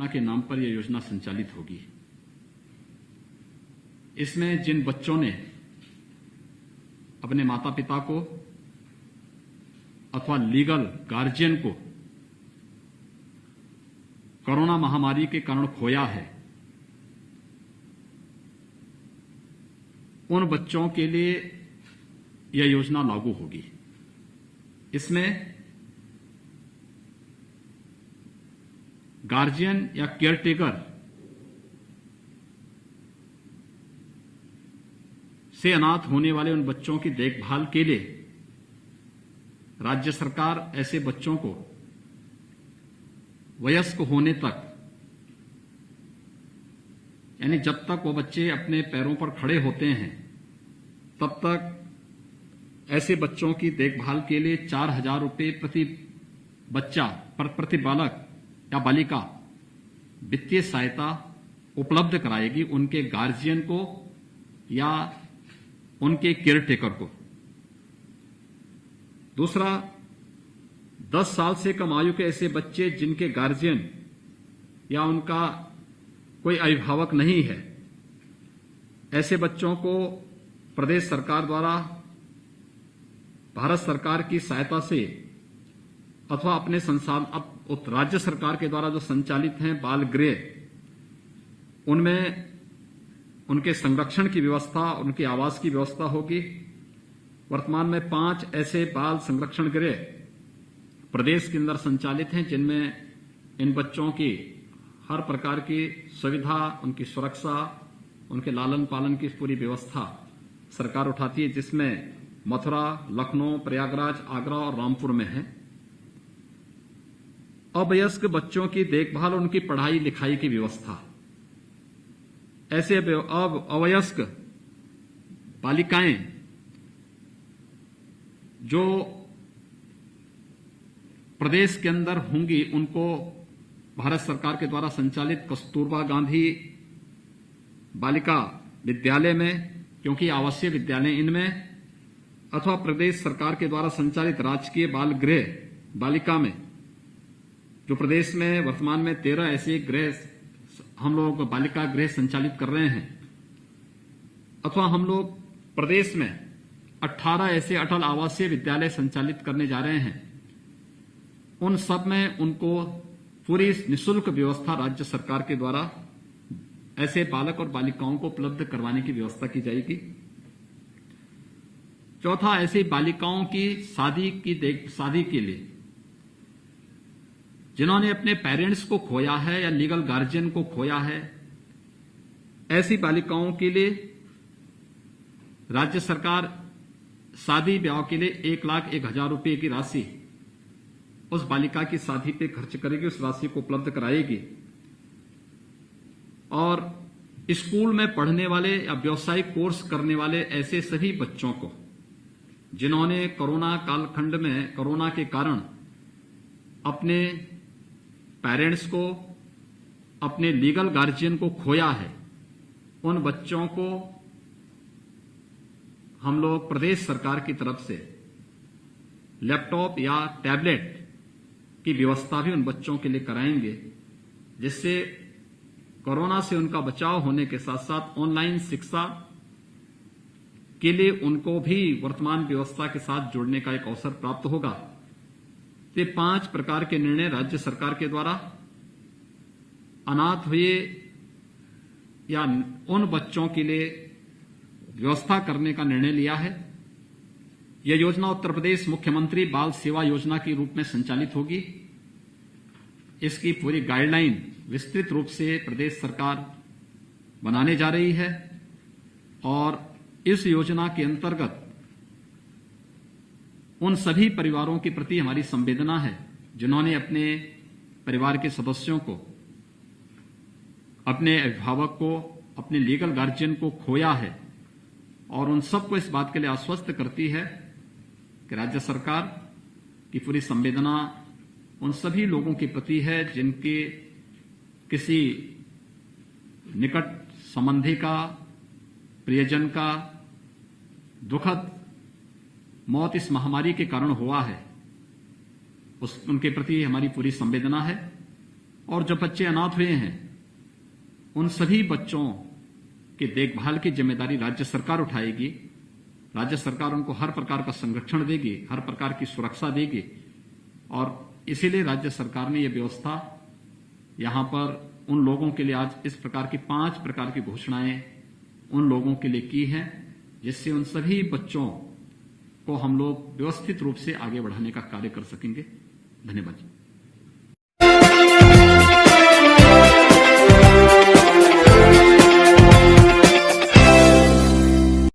के नाम पर यह योजना संचालित होगी। इसमें जिन बच्चों ने अपने माता पिता को अथवा लीगल गार्जियन को कोरोना महामारी के कारण खोया है, उन बच्चों के लिए यह योजना लागू होगी। इसमें गार्जियन या केयरटेकर से अनाथ होने वाले उन बच्चों की देखभाल के लिए राज्य सरकार ऐसे बच्चों को वयस्क होने तक, यानी जब तक वो बच्चे अपने पैरों पर खड़े होते हैं तब तक ऐसे बच्चों की देखभाल के लिए 4,000 रुपये प्रति बच्चा प्रति बालक या बालिका वित्तीय सहायता उपलब्ध कराएगी उनके गार्जियन को या उनके केयरटेकर को। दूसरा, 10 साल से कम आयु के ऐसे बच्चे जिनके गार्जियन या उनका कोई अभिभावक नहीं है, ऐसे बच्चों को प्रदेश सरकार द्वारा भारत सरकार की सहायता से अथवा अपने राज्य सरकार के द्वारा जो संचालित हैं बाल गृह, उनमें उनके संरक्षण की व्यवस्था, उनके आवास की व्यवस्था होगी। वर्तमान में 5 ऐसे बाल संरक्षण गृह प्रदेश के अंदर संचालित हैं जिनमें इन बच्चों की हर प्रकार की सुविधा, उनकी सुरक्षा, उनके लालन पालन की पूरी व्यवस्था सरकार उठाती है, जिसमें मथुरा, लखनऊ, प्रयागराज, आगरा और रामपुर में है। अवयस्क बच्चों की देखभाल, उनकी पढ़ाई लिखाई की व्यवस्था, ऐसे अवयस्क बालिकाएं जो प्रदेश के अंदर होंगी उनको भारत सरकार के द्वारा संचालित कस्तूरबा गांधी बालिका विद्यालय में, क्योंकि आवासीय विद्यालय इनमें, अथवा प्रदेश सरकार के द्वारा संचालित राजकीय बाल गृह बालिका में, जो प्रदेश में वर्तमान में 13 ऐसे गृह हम लोग बालिका गृह संचालित कर रहे हैं, अथवा हम लोग प्रदेश में 18 ऐसे अटल आवासीय विद्यालय संचालित करने जा रहे हैं। उन सब में उनको पूरी निःशुल्क व्यवस्था राज्य सरकार के द्वारा ऐसे बालक और बालिकाओं को उपलब्ध करवाने की व्यवस्था की जाएगी। चौथा, ऐसी बालिकाओं की शादी के लिए जिन्होंने अपने पेरेंट्स को खोया है या लीगल गार्जियन को खोया है, ऐसी बालिकाओं के लिए राज्य सरकार शादी ब्याह के लिए 1,01,000 रुपये की राशि उस बालिका की शादी पे खर्च करेगी, उस राशि को उपलब्ध कराएगी। और स्कूल में पढ़ने वाले या व्यावसायिक कोर्स करने वाले ऐसे सभी बच्चों को जिन्होंने कोरोना कालखंड में कोरोना के कारण अपने पेरेंट्स को, अपने लीगल गार्जियन को खोया है, उन बच्चों को हम लोग प्रदेश सरकार की तरफ से लैपटॉप या टैबलेट की व्यवस्था भी उन बच्चों के लिए कराएंगे, जिससे कोरोना से उनका बचाव होने के साथ साथ ऑनलाइन शिक्षा के लिए उनको भी वर्तमान व्यवस्था के साथ जुड़ने का एक अवसर प्राप्त होगा। ये 5 प्रकार के निर्णय राज्य सरकार के द्वारा अनाथ हुए या उन बच्चों के लिए व्यवस्था करने का निर्णय लिया है। यह योजना उत्तर प्रदेश मुख्यमंत्री बाल सेवा योजना के रूप में संचालित होगी। इसकी पूरी गाइडलाइन विस्तृत रूप से प्रदेश सरकार बनाने जा रही है और इस योजना के अंतर्गत उन सभी परिवारों के प्रति हमारी संवेदना है जिन्होंने अपने परिवार के सदस्यों को, अपने अभिभावक को, अपने लीगल गार्जियन को खोया है, और उन सबको इस बात के लिए आश्वस्त करती है कि राज्य सरकार की पूरी संवेदना उन सभी लोगों के प्रति है जिनके किसी निकट संबंधी का, प्रियजन का दुखद मौत इस महामारी के कारण हुआ है। उनके प्रति हमारी पूरी संवेदना है और जो बच्चे अनाथ हुए हैं उन सभी बच्चों की देखभाल की जिम्मेदारी राज्य सरकार उठाएगी। राज्य सरकार उनको हर प्रकार का संरक्षण देगी, हर प्रकार की सुरक्षा देगी और इसीलिए राज्य सरकार ने यह व्यवस्था यहां पर उन लोगों के लिए आज इस प्रकार की 5 प्रकार की घोषणाएं उन लोगों के लिए की हैं, जिससे उन सभी बच्चों को हम लोग व्यवस्थित रूप से आगे बढ़ाने का कार्य कर सकेंगे। धन्यवाद।